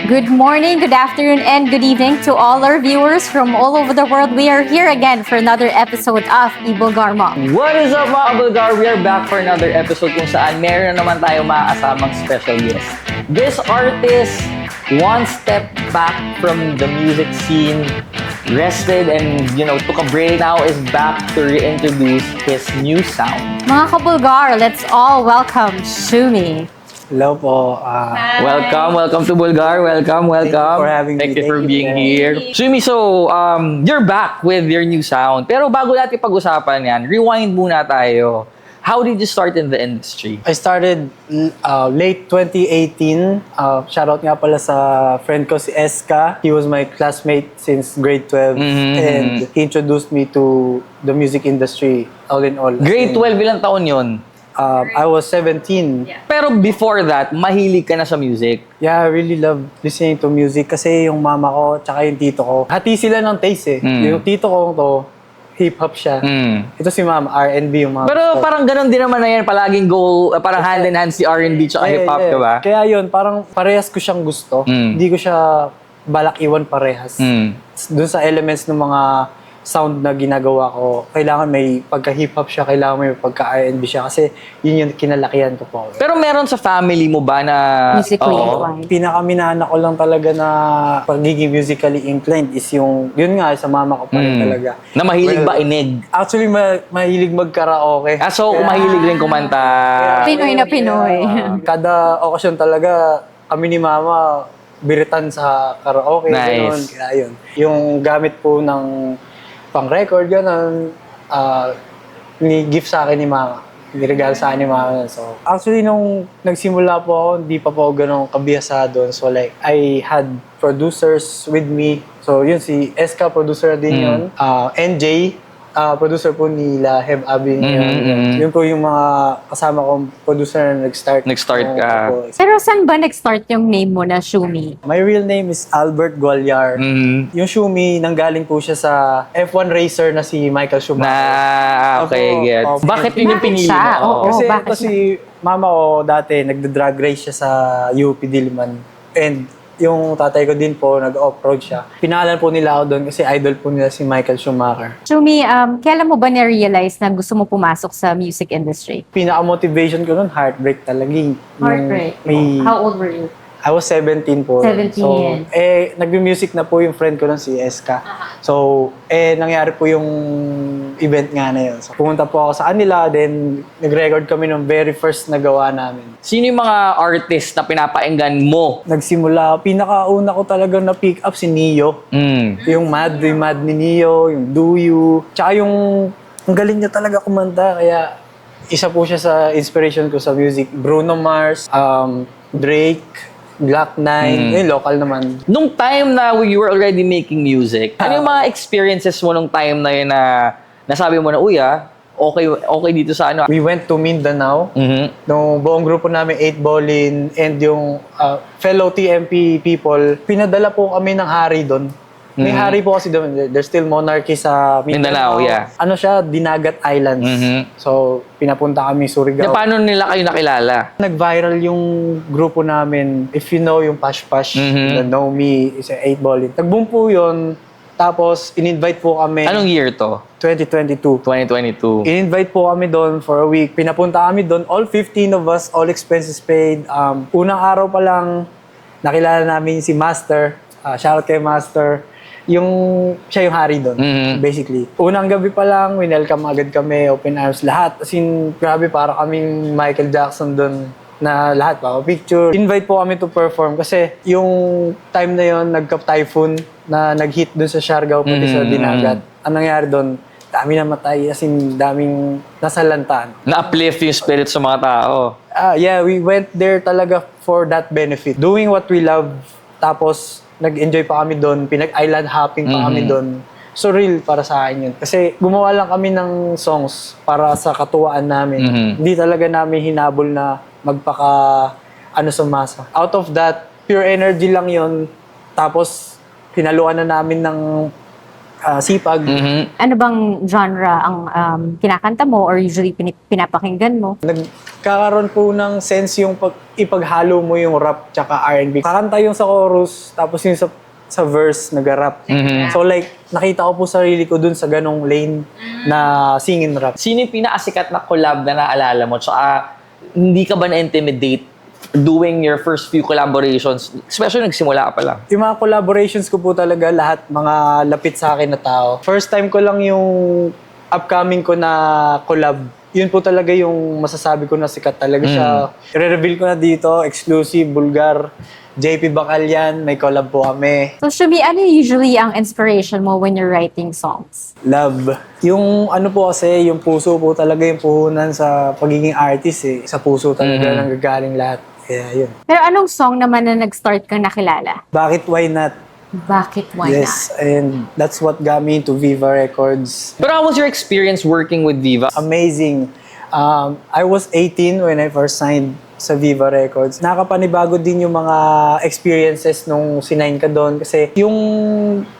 Good morning, good afternoon, and good evening to all our viewers from all over the world. We are here again for another episode of Ibulgar Mom. What is up mga Bulgar? We are back for another episode kung saan meron na naman tayo makakasamang special guest. This artist, one step back from the music scene, rested and, took a break, now is back to reintroduce his new sound. Mga kabulgar, let's all welcome Shumi. Hello po. Welcome to Bulgar. Welcome. Thank you for having me. Thank you for Thank you being po. here. Shumi, so, you're back with your new sound. Pero bago natin pag-usapan yan, rewind muna tayo. How did you start in the industry? I started late 2018. Shoutout nga pala sa friend ko si Eska. He was my classmate since grade 12 and he introduced me to the music industry all in all. Grade 12, ilang taon yon? I was 17. Pero before that, mahilig ka na sa music. Yeah, I really love listening to music kasi yung mama ko tsaka yung tito ko, hati sila ng taste eh. Yung tito ko to, hip-hop siya. Ito si ma'am, R&B yung mga Pero gusto. parang ganun din naman na yan, palaging goal, parang hand in hand si R&B tsaka hip-hop, Yeah. diba? Kaya yun, parang parehas ko siyang gusto. Hindi ko siya balak iwan parehas. Doon sa elements ng mga sound na ginagawa ko, kailangan may pagka-hip-hop siya, kailangan may pagka-R&B siya kasi yun yung kinalakihan ko po. Pero meron sa family mo ba na... Musically Oo. inclined. Pinakaminana ko lang talaga na pagiging musically inclined is yun nga, sa mama ko pa rin talaga. Na mahilig Well, ba inig? Actually, mahilig mag-karaoke. So, mahilig rin kumanta. Pinoy na Pinoy. Kada okasyon talaga, kami ni mama, biritan sa karaoke. Nice. Ganun. Kaya yun. Yung gamit po ng pang-record, gano'n, ni-gift sa akin ni mama. Niregalo sa akin ni mama. So, actually, nung nagsimula po ako, hindi pa po ganun kabihasa doon. So, like, I had producers with me. So, yun, si SK, producer din yun. NJ, producer po ni Laheb Abing. Yun po yung mga kasama kong producer na nag-start. Nag-start ka. Po. Pero saan ba nag-start yung name mo na Shumi? My real name is Albert Gualyar. Yung Shumi, nanggaling po siya sa F1 racer na si Michael Schumacher. Okay, Opo, gets. opo. Bakit yun yung Bakit pinili siya? mo? Oo. Kasi bakit ito si mama ko dati, nagda-drag race siya sa UP Diliman. And yung tatay ko din po, nag-off-road siya. Pinahalan po nila ako doon kasi idol po nila si Michael Schumacher. Shumi, kailan mo ba na-realize na gusto mo pumasok sa music industry? Pinaka-motivation ko noon, heartbreak talaga. Yung Heartbreak. May, How old were you? I was 17 po. 17. So, nag-music na po yung friend ko nun, si SK. So, nangyari po yung event nga na yun. So, pumunta po ako sa kanila, then nag-record kami nung very first na gawa namin. Sino yung mga artist na pinapainggan mo? Nagsimula, pinakauna ko talaga na pick up si Neo. Yung Mad ni Neo, yung Do You. Tsaka yung, ang galing niya talaga kumanta, kaya isa po siya sa inspiration ko sa music. Bruno Mars, Drake, Glock 9, local naman. Nung time na you were already making music, ano yung mga experiences mo nung time na yun na nasabi mo na, okay dito sa ano? We went to Mindanao. Nung buong grupo namin, 8 Ballin, and yung fellow TMP people, pinadala po kami ng hari doon. May hari po kasi doon. There's still monarchy sa Mindanao, yeah. Ano siya? Dinagat Islands. So, pinapunta kami Surigao. Paano nila kayo nakilala? Nag-viral yung grupo namin. If you know yung Pash Pash, the Know Me, is 8 Ballin. Nag-boom po yun. Tapos, in-invite po kami. Anong year to? 2022. 2022. In-invite po kami doon for a week. Pinapunta kami doon, all 15 of us, all expenses paid. Unang araw pa lang, nakilala namin si Master. Shoutout kay Master. Siya yung hari doon, basically. Unang gabi pa lang, winelcome agad kami, open arms, lahat. As in, grabe, para kaming Michael Jackson doon na lahat pa, picture. Invite po kami to perform kasi yung time na yon nagka-typhoon na nag-hit doon sa Siargao, pati sa Dinagat. Ang nangyari doon, dami namatay, as in, daming nasalantaan. Na-uplift yung spirit sa mga tao. Yeah, we went there talaga for that benefit. Doing what we love, tapos nag-enjoy pa kami doon, pinag-island hopping pa kami doon. So real para sa akin yun. Kasi gumawa lang kami ng songs para sa katuwaan namin. Hindi talaga namin hinabol na sa masa. Out of that, pure energy lang yun. Tapos, pinaluan na namin ng sipag. Ano bang genre ang kinakanta mo or usually pinapakinggan mo? Nagkakaroon po ng sense yung ipaghalo mo yung rap tsaka R&B. Kakanta yung sa chorus, tapos yung sa verse, nag-rap. So like, nakita ko po sarili ko dun sa ganong lane na singing rap. Sino yung pinakasikat na collab na naalala mo? Tsaka, hindi ka ba na-intimidate doing your first few collaborations? Especially nagsimula ka pa lang. Yung mga collaborations ko po talaga, lahat mga lapit sa akin na tao. First time ko lang yung upcoming ko na collab. Yun po talaga yung masasabi ko na sikat talaga siya. I-reveal ko na dito, exclusive, Bulgar, JP Bacalyan, may collab po kami. So, Shumi, ano usually ang inspiration mo when you're writing songs? Love. Yung ano po kasi, yung puso po talaga yung puhunan sa pagiging artist eh. Sa puso talaga nanggagaling lahat. Kaya yun. Pero anong song naman na nag-start kang nakilala? Bakit why not? Bakit, why Yes, and that's what got me into Viva Records. Pero how was your experience working with Viva? Amazing. I was 18 when I first signed sa Viva Records. Nakapanibago din yung mga experiences nung sinign ka doon kasi yung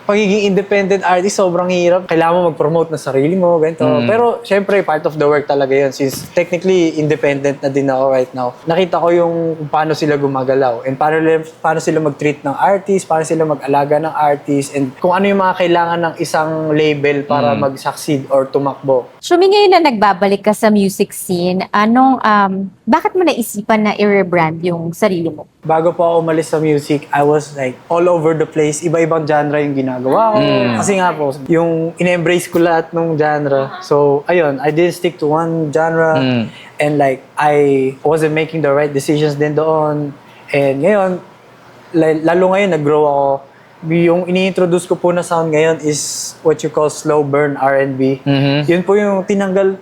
pagiging independent artist sobrang hirap. Kailangan mo mag-promote na sarili mo, ganito. Pero syempre part of the work talaga yun since technically independent na din ako right now. Nakita ko yung kung paano sila gumagalaw and paano sila mag-treat ng artist, paano sila mag-alaga ng artist and kung ano yung mga kailangan ng isang label para mag-succeed or tumakbo. Shumi, ngayon na nagbabalik ka sa music scene, bakit mo naisipan na i-rebrand yung sarili mo? Bago po ako umalis sa music, I was like all over the place. Iba-ibang genre yung ginagawa ko. Kasi nga po, yung in-embrace ko lahat ng genre. So, ayun, I didn't stick to one genre. And like, I wasn't making the right decisions din doon. And ngayon, lalo ngayon, nag-grow ako. Yung ini-introduce ko po na sound ngayon is what you call slow burn R&B. Yun po yung tinanggal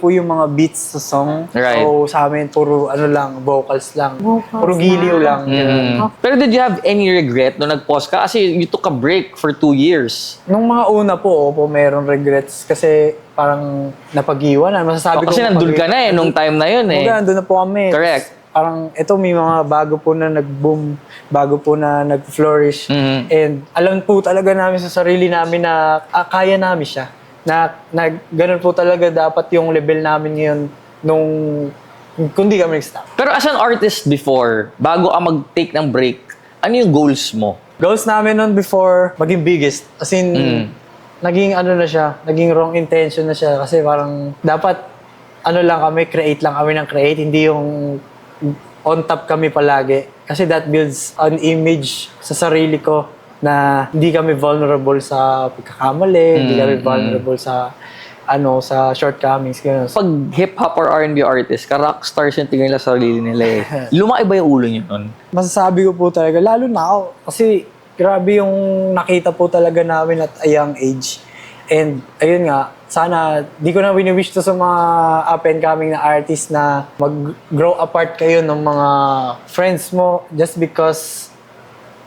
po yung mga beats sa song. Right. So sa amin, puro ano lang, vocals lang. Vocals Puro giliw lang. Pero did you have any regret nung nag-pause ka? Kasi you took a break for 2 years. Nung mga una po, meron regrets kasi parang napag-iwanan. Masasabi Kasi ko nandun ka na nung time na yun eh. Kumbaga, nandun na po kami. Correct. Parang ito may mga bago po na nag-boom, bago po na nag-flourish. And alam po talaga namin sa sarili namin na kaya namin siya. Na ganun po talaga dapat yung level namin ngayon nung kundi kami nag-stop. Pero as an artist before, bago ka mag-take ng break, ano yung goals mo? Goals namin nun before maging biggest. As in, naging ano na siya, naging wrong intention na siya. Kasi parang dapat ano lang kami, create lang kami ng create. Hindi yung on top kami palagi. Kasi that builds an image sa sarili ko na hindi kami vulnerable sa pagkakamali, hindi kami vulnerable sa sa shortcomings. Ganun. Pag hip-hop or R&B artist, ka-rockstars yung tingin nila sa sarili nila eh. Lumaki ba yung ulo niyo nun? Masasabi ko po talaga, lalo na ako. Kasi grabe yung nakita po talaga namin at a young age. And ayun nga, sana, di ko na wini-wish to sa mga up-and-coming na artist na mag-grow apart kayo ng mga friends mo just because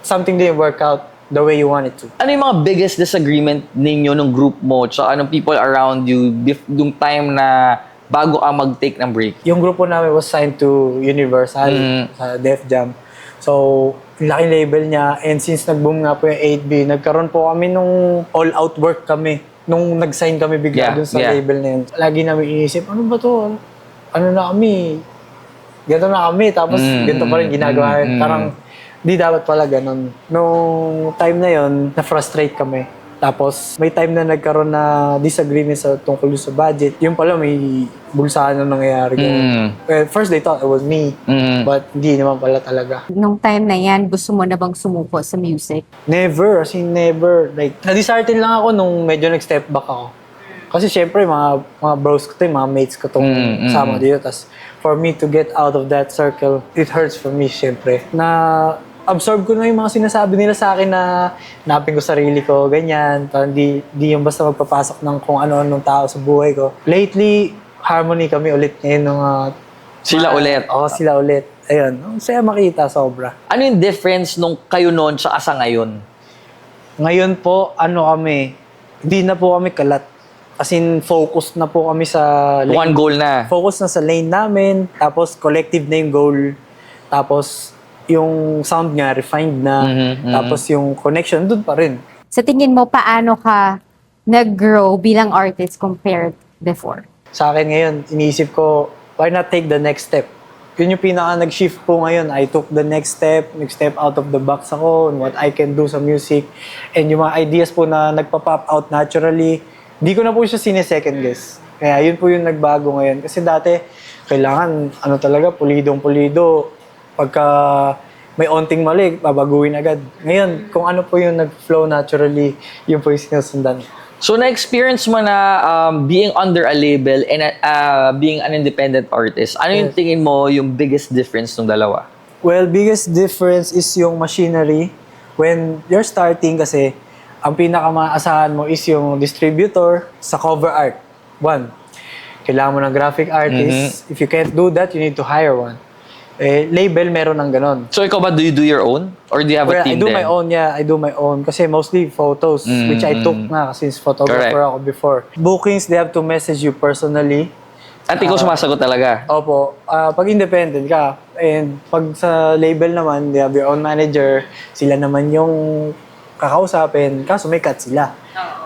something didn't work out the way you want it to. Ano yung mga biggest disagreement ninyo ng group mo tsaka ng people around you yung time na bago ka mag-take ng break? Yung grupo namin was signed to Universal sa Def Jam. So, laking label niya. And since nag-boom nga po yung 8B, nagkaroon po kami nung all-out work kami. Nung nag-sign kami bigla dun sa label na yun. Lagi namin inisip, ano ba to? Ano na kami? Ganito na kami. Tapos, ganito pa rin ginagawa. Parang, di dapat pala ganun. Nung time na yun, na-frustrate kami. Tapos, may time na nagkaroon na disagreement sa tungkol sa budget. Yung pala, may bulsahan na nangyayari. Well, first they thought it was me. But hindi naman pala talaga. Nung time na yan, gusto mo na bang sumuko sa music? Never. As in, never. Like, na-dishearten lang ako nung medyo nag-step back ako. Kasi syempre, mga bros ko to, mga mates ko tong sama dito. Tas, for me to get out of that circle, it hurts for me, syempre. Na absorb ko na yung mga sinasabi nila sa akin na napin ko sarili ko, ganyan. Parang di yung basta magpapasok ng kung ano-anong tao sa buhay ko. Lately, harmony kami ulit ngayon ng Sila ulit? Oo, sila ulit. Ayun, ang saya makita, sobra. Ano yung difference nung kayo noon tsaka sa ngayon? Ngayon po, hindi na po kami kalat. As in, focus na po kami sa lane. One goal na? Focus na sa lane namin, tapos collective na yung goal. Tapos, yung sound nga, refined na. Tapos yung connection, doon pa rin. Sa tingin mo, paano ka nag-grow bilang artist compared before? Sa akin ngayon, iniisip ko, why not take the next step? Yun yung pinaka nag-shift po ngayon. I took the next step out of the box ako on what I can do sa music. And yung mga ideas po na nagpa-pop out naturally, di ko na po siya sine-second guess. Kaya yun po yung nagbago ngayon. Kasi dati, kailangan, talaga, pulidong-pulido. Pagka may onting mali, babaguhin agad. Ngayon, kung ano po yung nag-flow naturally, yun po yung sinusundan. So, na-experience mo na being under a label and being an independent artist. Ano yung tingin mo yung biggest difference ng dalawa? Well, biggest difference is yung machinery. When you're starting kasi, ang pinakamaasahan mo is yung distributor sa cover art. One, kailangan mo ng graphic artist. If you can't do that, you need to hire one. Label, meron ng ganon. So, ikaw ba, do you do your own? Or do you have a team I do then? my own, yeah. I do my own. Kasi mostly photos, which I took nga since photographer Correct. ako before. Bookings, they have to message you personally. At ikaw sumasagot talaga? Opo. Pag independent ka, and pag sa label naman, they have your own manager. Sila naman yung kakausapin. Kaso may cut sila.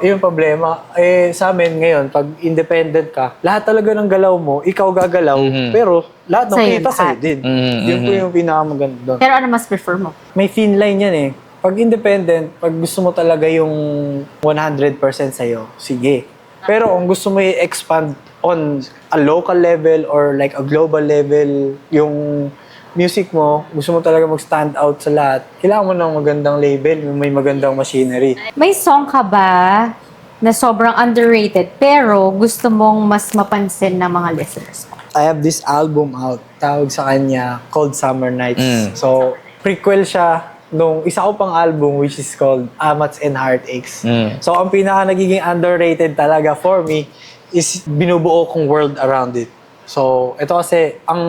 Yung problema, sa amin ngayon, pag independent ka, lahat talaga ng galaw mo, ikaw gagalaw, pero lahat ng Sa'yo kita sa'yo lahat. din. Yun po yung pinakamaganda doon. Pero ano mas prefer mo? May thin line yan eh. Pag independent, pag gusto mo talaga yung 100% sa'yo, sige. Pero kung gusto mo i-expand on a local level or like a global level, yung music mo, gusto mo talaga mag-stand out sa lahat, kailangan mo ng magandang label, may magandang machinery. May song ka ba na sobrang underrated pero gusto mong mas mapansin ng mga listeners mo? I have this album out, tawag sa kanya, called Summer Nights. So, prequel siya nung isa ko pang album which is called Amats and Heartaches. So, ang pinaka nagiging underrated talaga for me is binubuo kong world around it. So, ito kasi, ang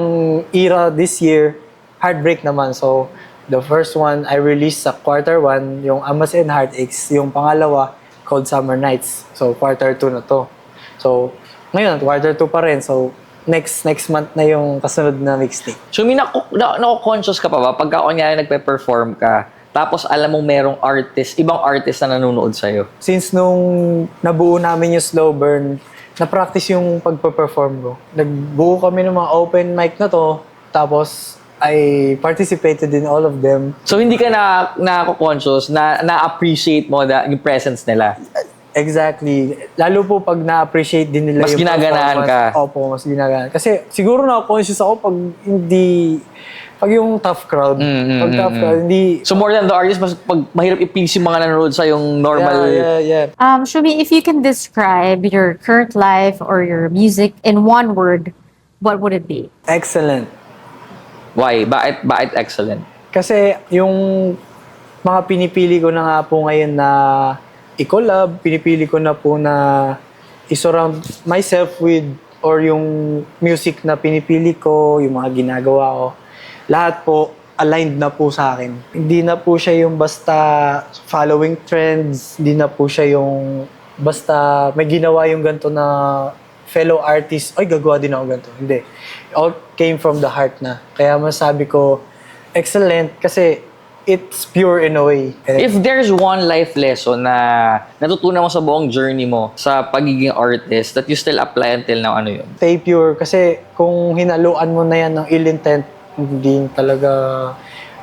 era this year, heartbreak naman. So, the first one, I released sa quarter 1, yung Amats and Heartaches. Yung pangalawa, called Summer Nights. So, quarter 2 na to. So, ngayon, quarter 2 pa rin. So, next month na yung kasunod na mixtape. So, may nako-conscious ka pa ba pagka kunyari nagpe-perform ka, tapos alam mong merong artist, ibang artist na nanonood sa'yo? Since nung nabuo namin yung Slow Burn, na-practice yung pagpa-perform ko. Nagbuo kami ng mga open mic na to, tapos I participated in all of them. So, hindi ka nako-conscious na-appreciate mo yung presence nila? Exactly. Lalo po pag na-appreciate din nila Mas yung ginaganahan performance. ka. Opo, mas ginaganahan. Kasi siguro na-conscious ako pag yung tough crowd. Pag tough crowd, hindi... So, more than the artist, mas mahirap i-please yung mga nanonood sa yung normal... Yeah. Shumi, if you can describe your current life or your music in one word, what would it be? Excellent. Why? Bakit excellent? Kasi yung mga pinipili ko na nga po ngayon na i-collab, pinipili ko na po na i-surround myself with or yung music na pinipili ko, yung mga ginagawa ko, lahat po aligned na po sa akin. Hindi na po siya yung basta following trends, hindi na po siya yung basta may ginawa yung ganito na fellow artist, ay gagawa din ako ganito. Hindi. It all came from the heart na. Kaya masabi ko, excellent kasi it's pure in a way. If there's one life lesson na natutunan mo sa buong journey mo sa pagiging artist that you still apply until now, ano yun? Stay pure kasi kung hinaluan mo na yan ng ill intent, hindi talaga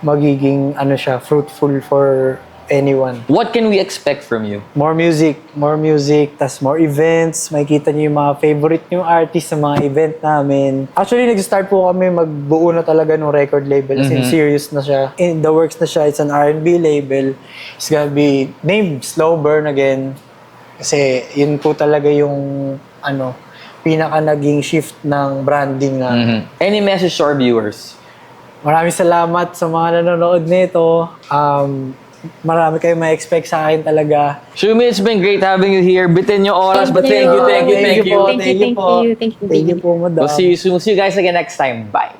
magiging fruitful for anyone. What can we expect from you? More music, tas more events. Makikita niyo yung mga favorite yung artist sa mga event namin. Actually, nag-start po kami magbuo na talaga ng record label. As in, serious na siya. In the works na siya. It's an R&B label. It's gonna be named Slow Burn again. Kasi yun po talaga yung pinaka naging shift ng branding na. Any message to our viewers? Maraming salamat sa mga nanonood nito. Marami kayong ma-expect sa akin talaga. Shumi, it's been great having you here. Bitin yung oras, but thank you. Thank you po. Thank you, Thank you po, madam. We'll see you soon. See you guys again next time. Bye.